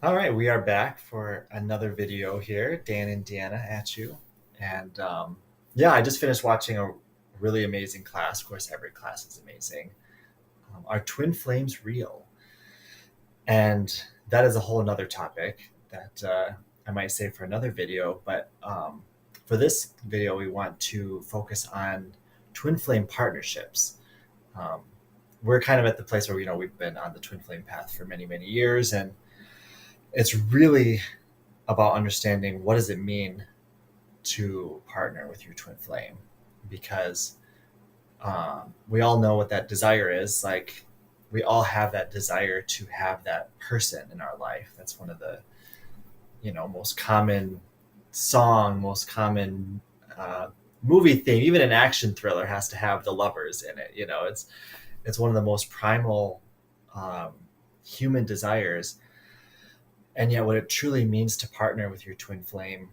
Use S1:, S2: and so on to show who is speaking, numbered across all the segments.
S1: All right, we are back for another video here. Dan and Deanna at you. And yeah, I just finished watching a really amazing class. Of course, every class is amazing. Are twin flames real? And that is a whole nother topic that I might save for another video. But for this video, we want to focus on twin flame partnerships. Um, we're kind of at the place where, we've been on the twin flame path for many, many years. And it's really about understanding what does it mean to partner with your twin flame, because we all know what that desire is. Like, we all have that desire to have that person in our life. That's one of the most common most common movie theme. Even an action thriller has to have the lovers in it. It's one of the most primal um, human desires. And yet what it truly means to partner with your twin flame,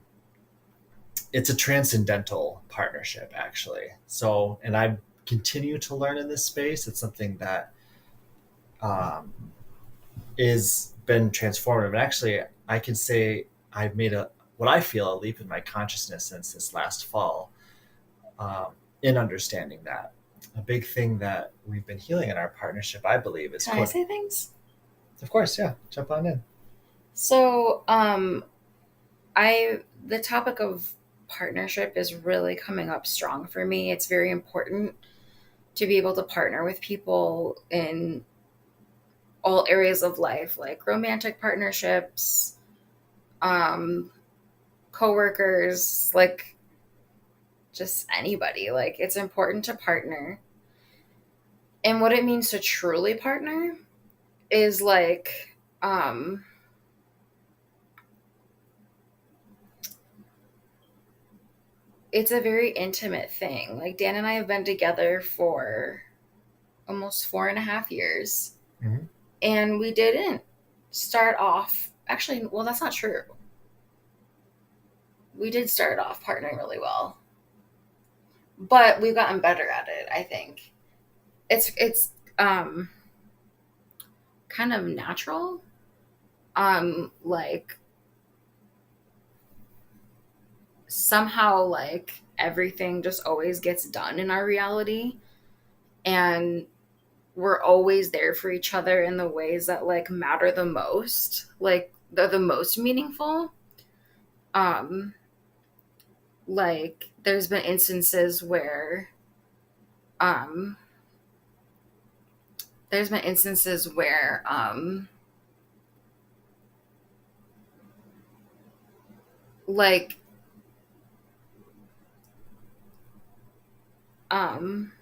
S1: it's a transcendental partnership, actually. So, and I continue to learn in this space. It's something that um, is been transformative. And actually, I can say I've made what I feel a leap in my consciousness since this last fall, in understanding that. A big thing that we've been healing in our partnership, I believe, is
S2: Can I say things?
S1: of course, yeah, jump on in.
S2: So, the topic of partnership is really coming up strong for me. It's very important to be able to partner with people in all areas of life, like romantic partnerships, um, coworkers, like just anybody. Like, it's important to partner. And what it means to truly partner is it's a very intimate thing. Like, Dan and I have been together for almost 4.5 years,
S1: Hmm.
S2: and we didn't start off. Actually, well, that's not true. We did start off partnering really well, but we've gotten better at it. I think it's kind of natural. Like, somehow, like, everything just always gets done in our reality, and we're always there for each other in the ways that like matter the most, like they're the most meaningful. um like, there's been instances where um there's been instances where like um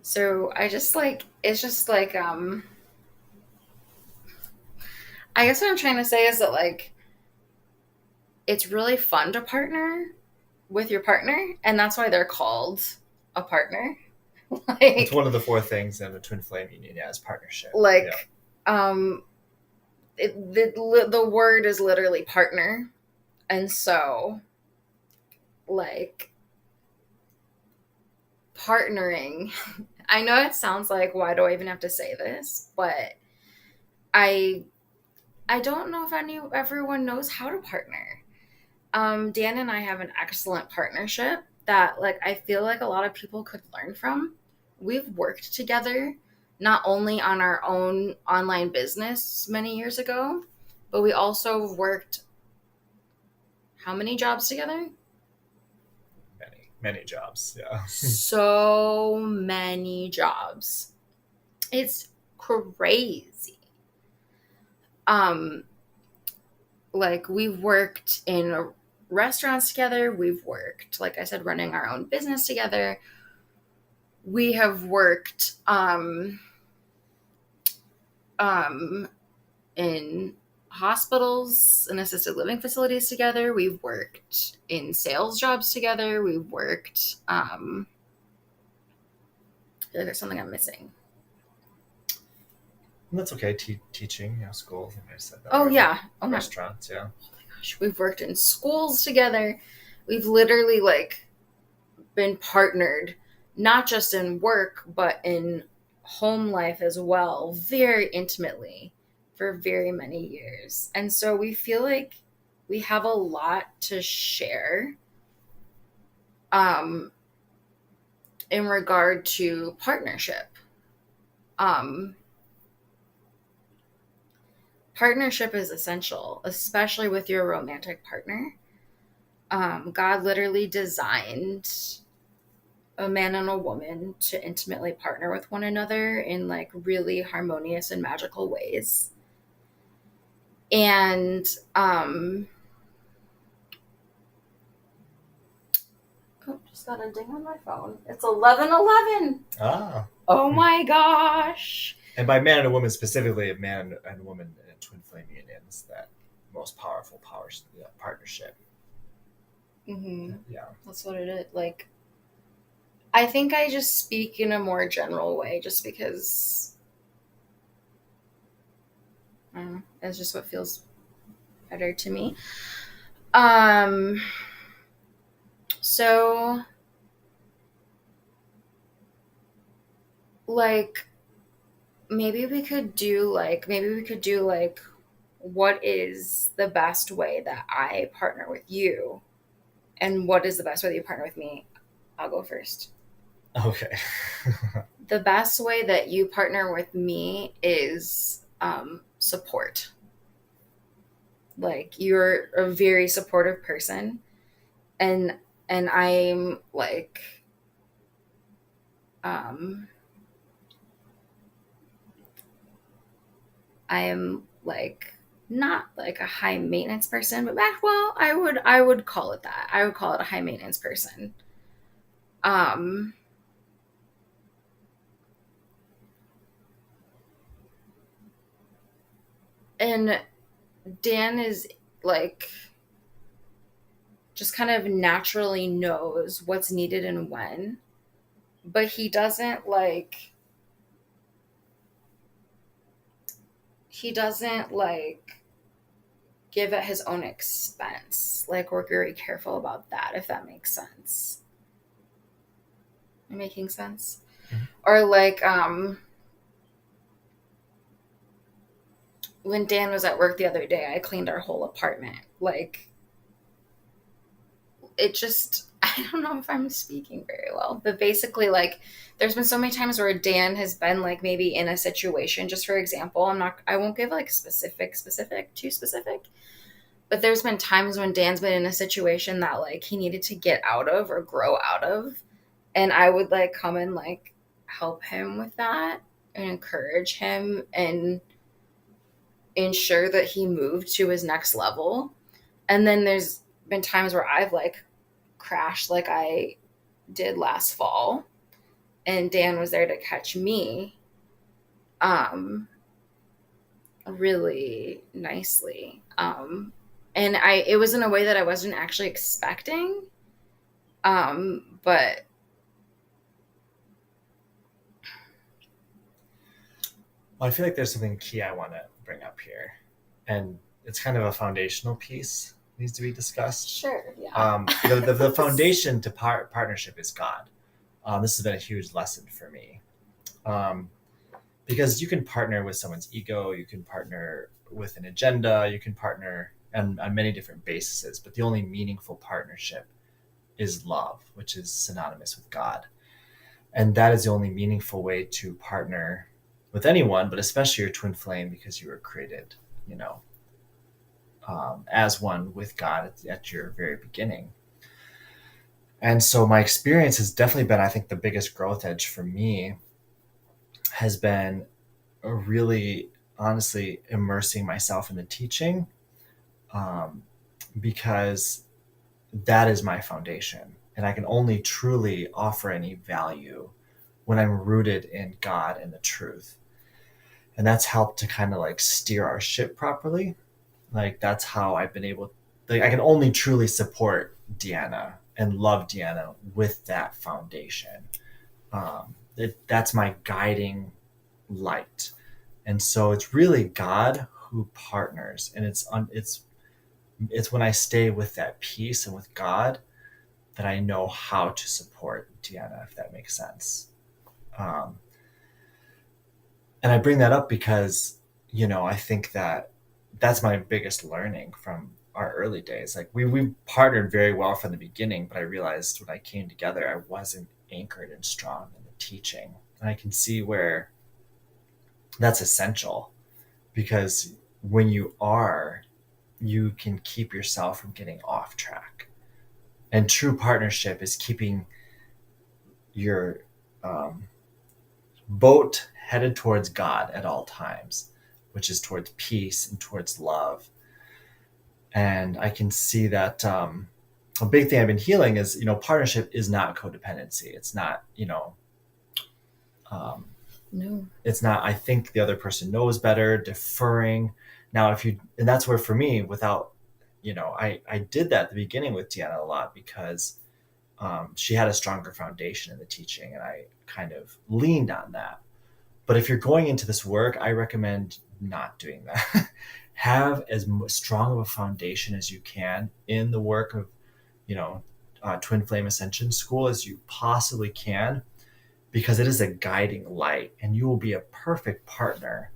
S2: so I just like it's just like I guess what I'm trying to say is that, like, it's really fun to partner with your partner, and that's why they're called a partner.
S1: It's
S2: like
S1: one of the four things in a twin flame union, yeah, is partnership. Yeah.
S2: like um the word is literally partner. And so, like, partnering, I know it sounds like, why do I even have to say this? But I I don't know if everyone knows how to partner. Dan and I have an excellent partnership that, like, I feel like a lot of people could learn from. We've worked together not only on our own online business many years ago, but we also worked how many jobs together?
S1: Many jobs, yeah.
S2: So many jobs. It's crazy. Um, like, we've worked in restaurants together. We've worked, like I said, running our own business together. We have worked um, in hospitals and assisted living facilities together. We've worked in sales jobs together. We've worked. I feel like there's something I'm missing.
S1: And that's okay. Teaching, schools. I might have said that
S2: Oh
S1: already.
S2: yeah. Oh my
S1: Restaurants, yeah.
S2: gosh. We've worked in schools together. We've literally, like, been partnered, not just in work, but in home life as well, very intimately for very many years. And so we feel like we have a lot to share um, in regard to partnership. Um, Partnership is essential, especially with your romantic partner. God literally designed a man and a woman to intimately partner with one another in like really harmonious and magical ways. And oh, just got a ding on my phone. It's 11:11.
S1: Ah.
S2: Oh my gosh.
S1: And by man and a woman specifically, a man and a woman in a twin flame union is that most powerful partnership.
S2: Mm-hmm.
S1: Yeah.
S2: That's what it is. Like, I think I just speak in a more general way just because it's just what feels better to me. Um, so like maybe we could do like what is the best way that I partner with you and what is the best way that you partner with me. I'll go first.
S1: Okay.
S2: The best way that you partner with me is support. Like you're a very supportive person, and I'm like um I am like not like a high maintenance person, but well, I would call it that. I would call it a high maintenance person. Um and Dan is like just kind of naturally knows what's needed and when, but he doesn't like give at his own expense. Like we're very careful about that, if that makes sense. Am I making sense?
S1: Mm-hmm.
S2: Or like when Dan was at work the other day, I cleaned our whole apartment. Like it just I don't know if I'm speaking very well, but basically like there's been so many times where Dan has been like maybe in a situation, just for example, I won't give like too specific, but there's been times when Dan's been in a situation that like he needed to get out of or grow out of, and I would like come and like help him with that and encourage him and ensure that he moved to his next level. And then there's been times where I've like crashed like I did last fall, and Dan was there to catch me really nicely. And it was in a way that I wasn't actually expecting. But
S1: Well, I feel like there's something key I want to bring up here, and it's kind of a foundational piece needs to be discussed.
S2: sure, yeah.
S1: The foundation to partnership is God. This has been a huge lesson for me, because you can partner with someone's ego, you can partner with an agenda, you can partner on many different bases, but the only meaningful partnership is love, which is synonymous with God. And that is the only meaningful way to partner with anyone, but especially your twin flame, because you were created, you know, as one with God at your very beginning. And so my experience has definitely been, I think, the biggest growth edge for me has been really honestly immersing myself in the teaching, um, because that is my foundation. And I can only truly offer any value when I'm rooted in God and the truth. And that's helped to kind of like steer our ship properly. Like that's how I've been able, like I can only truly support Deanna and love Deanna with that foundation. That's my guiding light. And so it's really God who partners, and it's when I stay with that peace and with God that I know how to support Deanna, if that makes sense. Um, And I bring that up because, I think that that's my biggest learning from our early days. Like we partnered very well from the beginning, but I realized when I came together, I wasn't anchored and strong in the teaching. And I can see where that's essential, because when you are, you can keep yourself from getting off track. And true partnership is keeping your um, boat headed towards God at all times, which is towards peace and towards love. And I can see that a big thing I've been healing is, partnership is not codependency. It's not, um,
S2: No.
S1: it's not, I think the other person knows better, deferring. Now, and that's where for me, without, I did that at the beginning with Deanna a lot because she had a stronger foundation in the teaching, and I kind of leaned on that. But if you're going into this work, I recommend not doing that. Have as strong of a foundation as you can in the work of, Twin Flame Ascension School as you possibly can, because it is a guiding light, and you will be a perfect partner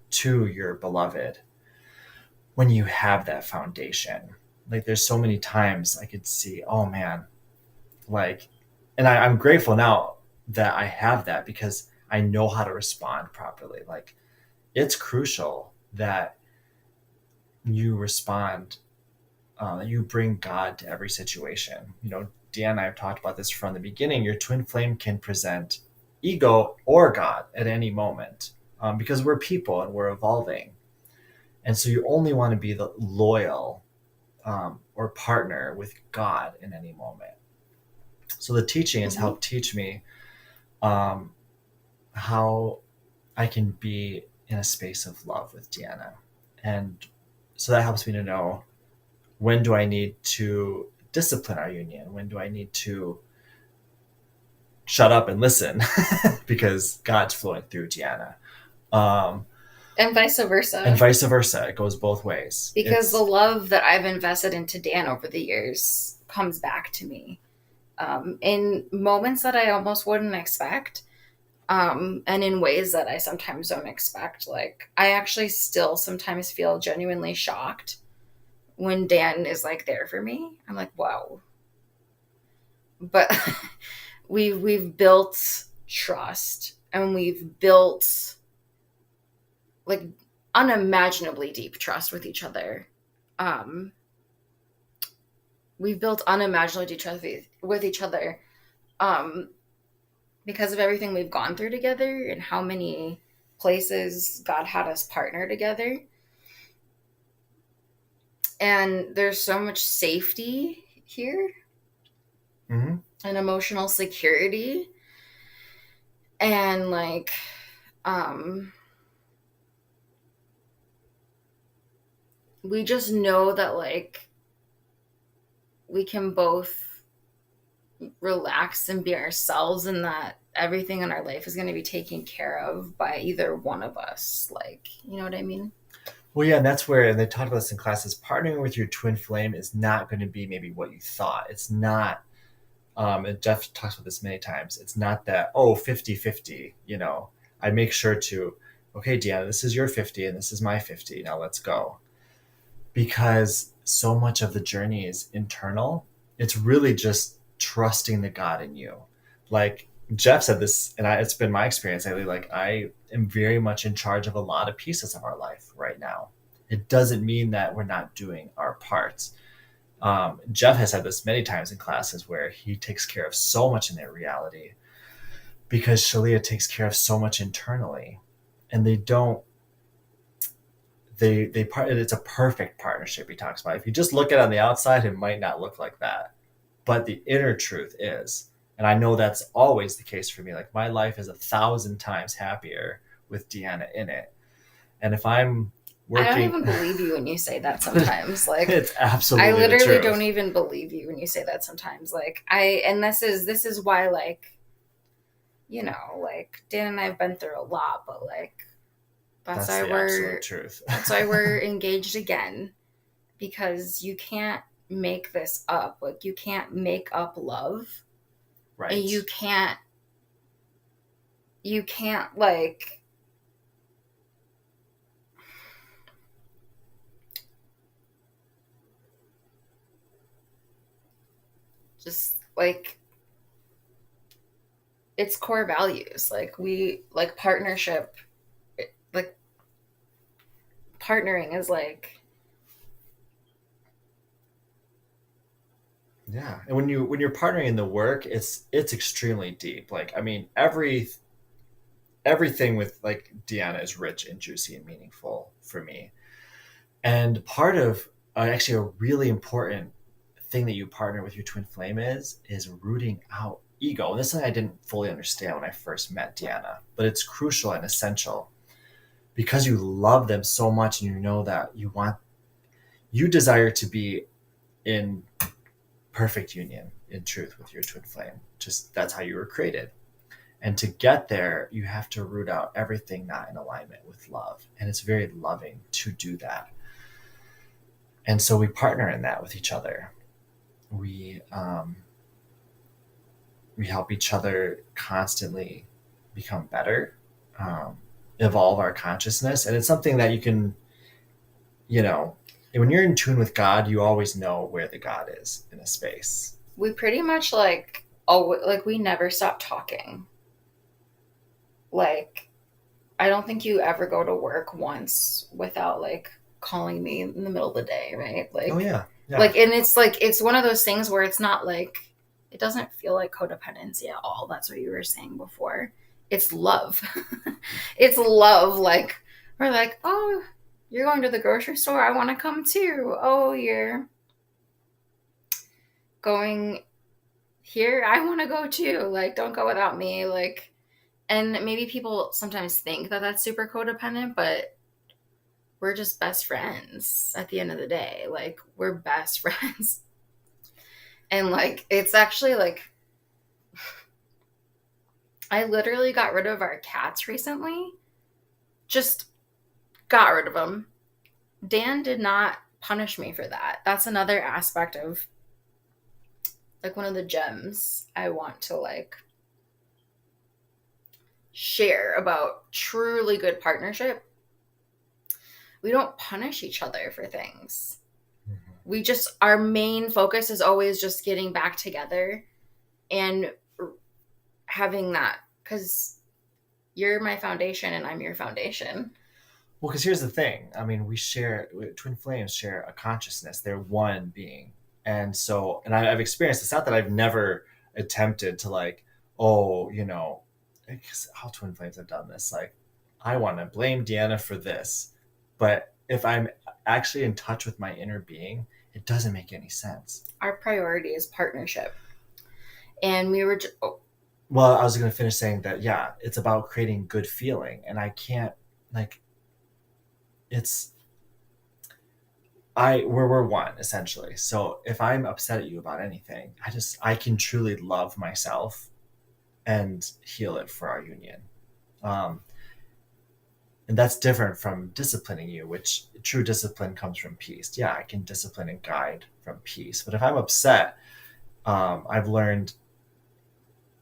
S1: to your beloved when you have that foundation. Like, there's so many times I could see, oh man, like, and I'm grateful now that I have that, because I know how to respond properly. Like, it's crucial that you respond, you bring God to every situation. Dan and I have talked about this from the beginning. Your twin flame can present ego or God at any moment, because we're people and we're evolving. And so you only want to be the loyal, or partner with God in any moment. So the teaching has helped teach me how I can be in a space of love with Deanna. And so that helps me to know, when do I need to discipline our union? When do I need to shut up and listen because God's flowing through Deanna?
S2: And vice versa.
S1: And vice versa. It goes both ways.
S2: Because the love that I've invested into Dan over the years comes back to me in moments that I almost wouldn't expect, and in ways that I sometimes don't expect. Like, I actually still sometimes feel genuinely shocked when Dan is like there for me. I'm like, wow. But we've built trust, and we've built like unimaginably deep trust with each other. We've built unimaginably deep trust with each other because of everything we've gone through together and how many places God had us partner together. And there's so much safety here, and emotional security, and like we just know that like we can both relax and be ourselves, and that everything in our life is going to be taken care of by either one of us. Like, you know what I mean?
S1: Well, yeah, and that's where, and they talked about this in classes, partnering with your twin flame is not going to be maybe what you thought. It's not, and Jeff talks about this many times, it's not that, 50-50, I make sure to, okay, Deanna, this is your 50 and this is my 50. Now let's go. Because so much of the journey is internal. It's really just trusting the God in you. Like Jeff said this, and it's been my experience lately. Like, I am very much in charge of a lot of pieces of our life right now. It doesn't mean that we're not doing our parts. Jeff has said this many times in classes, where he takes care of so much in their reality, because Shalia takes care of so much internally, and they don't. It's a perfect partnership he talks about. If you just look at it on the outside, it might not look like that, but the inner truth is. And I know that's always the case for me. Like, my life is 1,000 times happier with Deanna in it. And if I'm working,
S2: I don't even believe you when you say that sometimes. Like,
S1: it's absolutely
S2: I literally
S1: the truth.
S2: don't even believe you when you say that sometimes. Like, and this is why, like, like Dan and I have been through a lot, but like that's why
S1: the absolute truth.
S2: That's why we're engaged again, because you can't make this up. Like, you can't make up love.
S1: Right.
S2: And you can't like just like it's core values. Like we like partnership, like partnering is like
S1: Yeah, and when you're partnering in the work, it's extremely deep. Like, I mean, everything with like Deanna is rich and juicy and meaningful for me. And part of actually a really important thing that you partner with your twin flame is rooting out ego. And this is something I didn't fully understand when I first met Deanna, but it's crucial and essential because you love them so much and you know that you desire to be in perfect union in truth with your twin flame. Just that's how you were created. And to get there, you have to root out everything not in alignment with love. And it's very loving to do that. And so we partner in that with each other. We we help each other constantly become better, um, evolve our consciousness, and it's something that you can, you know, when you're in tune with God, you always know where the God is in a space.
S2: we pretty much like oh like we never stop talking. Like I don't think you ever go to work once without like calling me in the middle of the day, right?
S1: Oh yeah, yeah.
S2: Like and it's like it's one of those things where it's not like it doesn't feel like codependency at all. That's what you were saying before. It's love. It's love. Like we're like, oh, you're going to the grocery store. I want to come too. Oh, you're going here. I want to go too. Like, don't go without me. Like, and maybe people sometimes think that that's super codependent, but we're just best friends at the end of the day. Like, we're best friends. And like, it's actually like, I literally got rid of our cats recently. Just got rid of them. Dan did not punish me for that. That's another aspect of like one of the gems I want to like share about truly good partnership. We don't punish each other for things.
S1: Mm-hmm.
S2: We just, our main focus is always just getting back together and having that because you're my foundation and I'm your foundation.
S1: Well, because here's the thing. I mean, twin flames share a consciousness. They're one being. And so, and I've experienced, it's not that I've never attempted to like, oh, because all twin flames have done this. Like, I want to blame Deanna for this. But if I'm actually in touch with my inner being, it doesn't make any sense.
S2: Our priority is partnership. And we were,
S1: well, I was going to finish saying that, yeah, it's about creating good feeling. And I can't, like, it's, we're one essentially. So if I'm upset at you about anything, I can truly love myself and heal it for our union. Um, and that's different from disciplining you, which true discipline comes from peace. Yeah, I can discipline and guide from peace. But if I'm upset, I've learned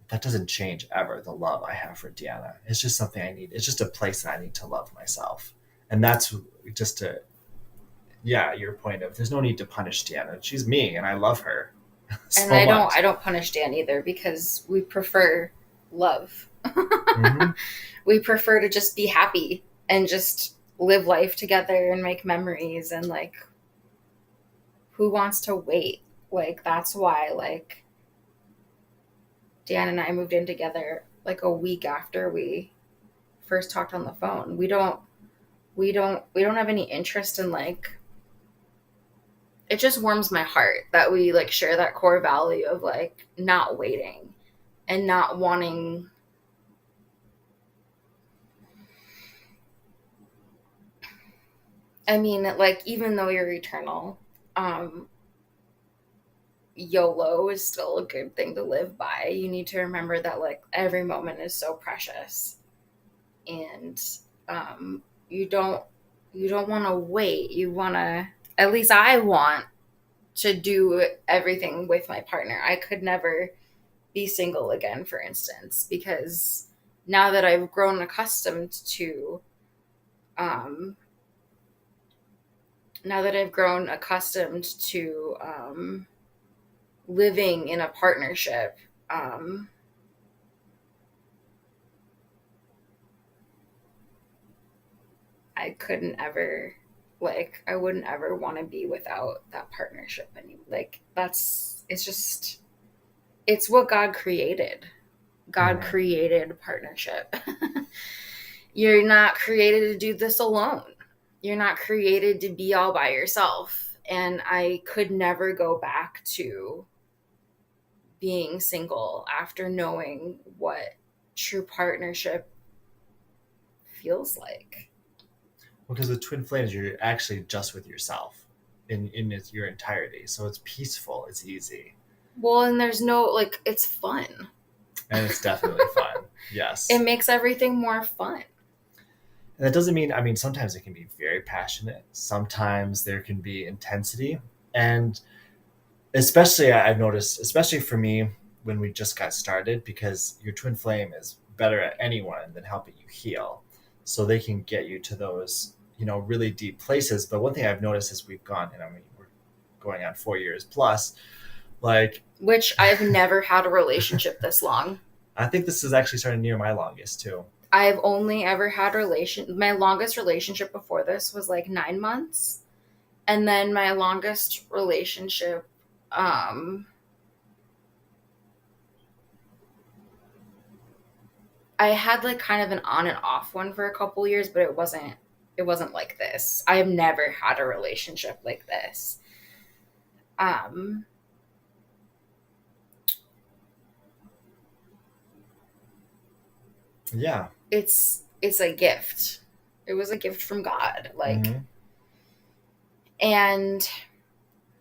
S1: that doesn't change ever the love I have for Deanna. It's just something I need. It's just a place that I need to love myself. And that's just your point of there's no need to punish Deanna. She's me and I love her so
S2: and
S1: much.
S2: I don't punish Dan either because we prefer love.
S1: Mm-hmm.
S2: We prefer to just be happy and just live life together and make memories and like who wants to wait? Like that's why like Dan and I moved in together like a week after we first talked on the phone. We don't have any interest in like it just warms my heart that we like share that core value of like not waiting and not wanting I mean like even though you're eternal YOLO is still a good thing to live by. You need to remember that like every moment is so precious and um you don't want to wait. You want to at least I want to do everything with my partner. I could never be single again, for instance, because now that I've grown accustomed to um now that I've grown accustomed to living in a partnership, I couldn't ever, like, I wouldn't ever want to be without that partnership. And like, it's just, it's what God created. God
S1: Mhm.
S2: created partnership. You're not created to do this alone. You're not created to be all by yourself. And I could never go back to being single after knowing what true partnership feels like.
S1: Because with twin flames, you're actually just with yourself your entirety. So it's peaceful, it's easy,
S2: Well, and there's no, like, it's fun.
S1: and it's definitely fun.
S2: It
S1: Yes.
S2: makes everything more fun.
S1: And that doesn't mean, I mean, sometimes it can be very passionate. Sometimes there can be intensity. And especially, I've noticed, especially for me, when we just got started, because your twin flame is better at anyone than helping you heal. So they can get you to those, really deep places. But one thing I've noticed as we've gone, and I mean, we're going on 4 years plus, like,
S2: Which I've never had a relationship this long.
S1: I think this is actually starting near my longest too.
S2: I've only ever had my longest relationship before this was like 9 months. And then my longest relationship, um, I had like kind of an on and off one for a couple years, but it wasn't like this. I have never had a relationship like this. Um,
S1: Yeah.
S2: it's a gift. It was a gift from God. Like,
S1: Hmm.
S2: and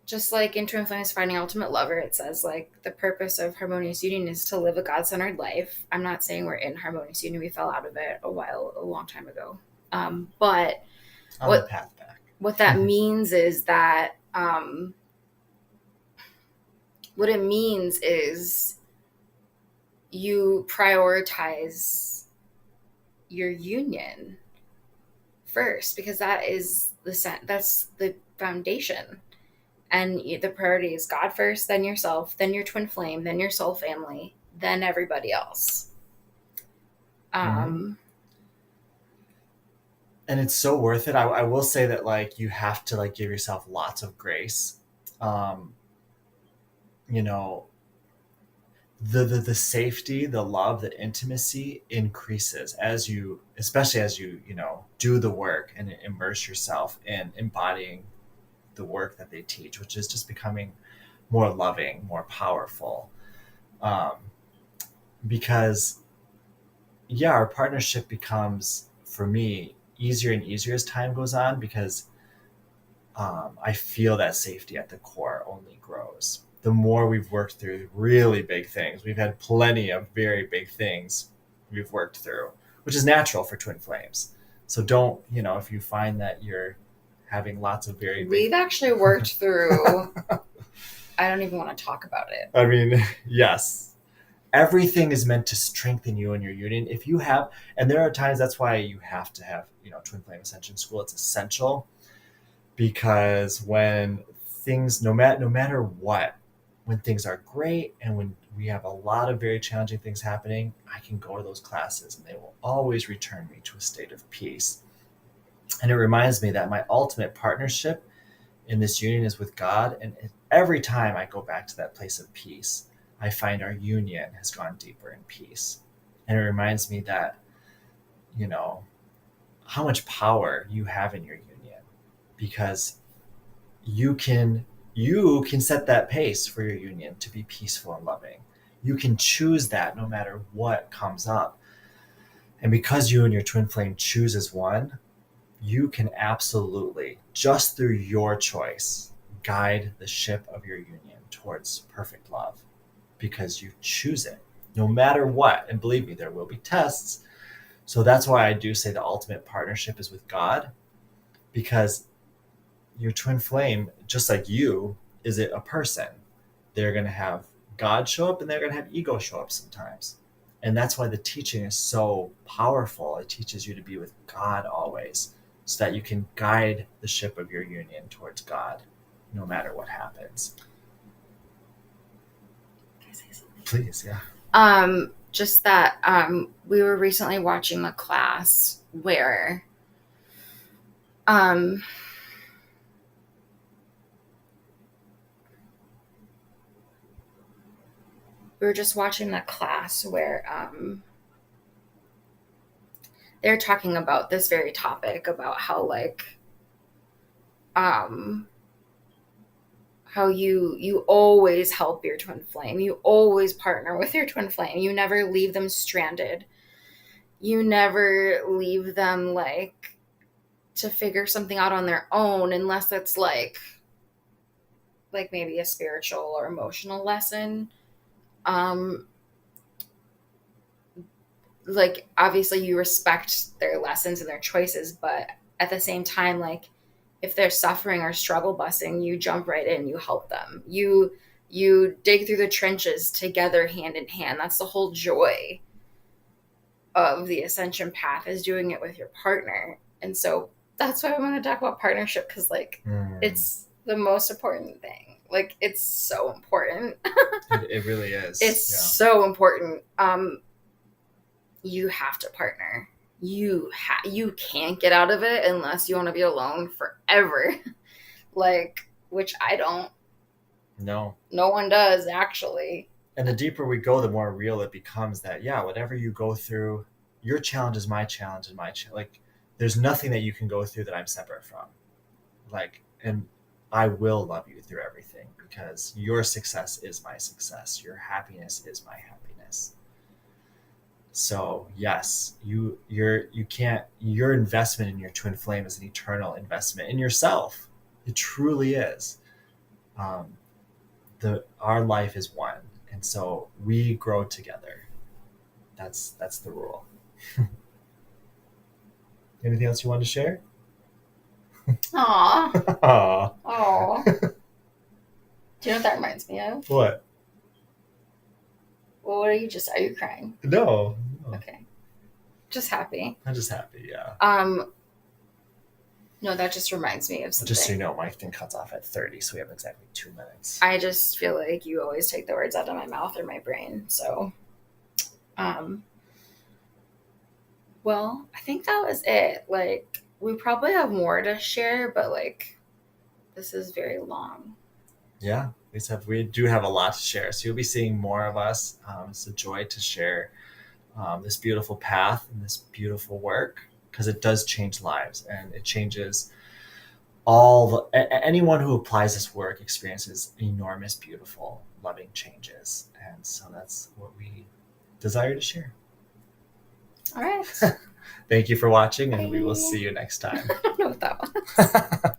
S2: just like in Twin Flames Finding Ultimate Lover, it says like the purpose of harmonious union is to live a God-centered life. I'm not saying we're in harmonious union. We fell out of it a long time ago. But
S1: On the
S2: what
S1: path back.
S2: what that means is that what it means is you prioritize your union first, because that's the foundation. And the priority is God first, then yourself, then your twin flame, then your soul family, then everybody else.
S1: Hmm.
S2: Um,
S1: And it's so worth it. I will say that, like, you have to, like, give yourself lots of grace. Um, you know, the safety, the love, the intimacy increases as you, especially as you, do the work and immerse yourself in embodying the work that they teach, which is just becoming more loving, more powerful. Um, because yeah, our partnership becomes, for me, easier and easier as time goes on, because I feel that safety at the core only grows. The more we've worked through really big things, we've had plenty of very big things we've worked through, which is natural for twin flames. So don't, if you find that you're having lots of very big,
S2: we've actually worked through, I don't even want to talk about it.
S1: I mean, yes, everything is meant to strengthen you in your union. If you have, and there are times that's why you have to have, Twin Flame Ascension School. It's essential, because when things, no matter what, when things are great and when we have a lot of very challenging things happening, I can go to those classes and they will always return me to a state of peace. And it reminds me that my ultimate partnership in this union is with God. And every time I go back to that place of peace, I find our union has gone deeper in peace. And it reminds me that, you know, how much power you have in your union, because you can you can set that pace for your union to be peaceful and loving. You can choose that no matter what comes up. And because you and your twin flame choose as one, you can absolutely, just through your choice, guide the ship of your union towards perfect love, because you choose it no matter what. And believe me, there will be tests. So that's why I do say the ultimate partnership is with God, because your twin flame, just like you, is it a person. They're going to have God show up and they're going to have ego show up sometimes. And that's why the teaching is so powerful. It teaches you to be with God always, so that you can guide the ship of your union towards God no matter what happens. Please, yeah.
S2: Just that we were recently watching a class where um, we were just watching the class where they're talking about this very topic about how like um how you always help your twin flame, you always partner with your twin flame, you never leave them stranded, you never leave them like to figure something out on their own unless it's like maybe a spiritual or emotional lesson. um like obviously you respect their lessons and their choices, but at the same time, like if they're suffering or struggle busing, you jump right in, you help them, you dig through the trenches together hand in hand. That's the whole joy of the ascension path, is doing it with your partner. And so that's why I want to talk about partnership, because like it's the most important thing. Like it's so important.
S1: It really is.
S2: It's so important. You have to partner. You can't get out of it unless you want to be alone forever. Like, which I don't.
S1: No
S2: one does, actually.
S1: And the deeper we go, the more real it becomes that, yeah, whatever you go through, your challenge is my challenge and my like there's nothing that you can go through that I'm separate from. Like, and I will love you through everything, because your success is my success, your happiness is my happiness. So yes, you can't, your investment in your twin flame is an eternal investment in yourself. It truly is. Our life is one, and so we grow together. That's the rule. Anything else you want to share?
S2: Aww.
S1: Aww.
S2: Aww. Do you know what that reminds me of?
S1: What?
S2: Well, what are you crying?
S1: No.
S2: Okay. Just happy.
S1: I'm just happy, yeah.
S2: No, that just reminds me of something.
S1: Just so you know, my thing cuts off at 30, so we have exactly 2 minutes.
S2: I just feel like you always take the words out of my mouth or my brain. So, well, I think that was it. Like, we probably have more to share, but like, this is very long.
S1: Yeah, we do have a lot to share. So you'll be seeing more of us. It's a joy to share this beautiful path and this beautiful work, because it does change lives, and it changes anyone who applies this work experiences enormous, beautiful, loving changes. And so that's what we desire to share. All right. Thank you for watching, and we will see you next time.
S2: I don't know what that was.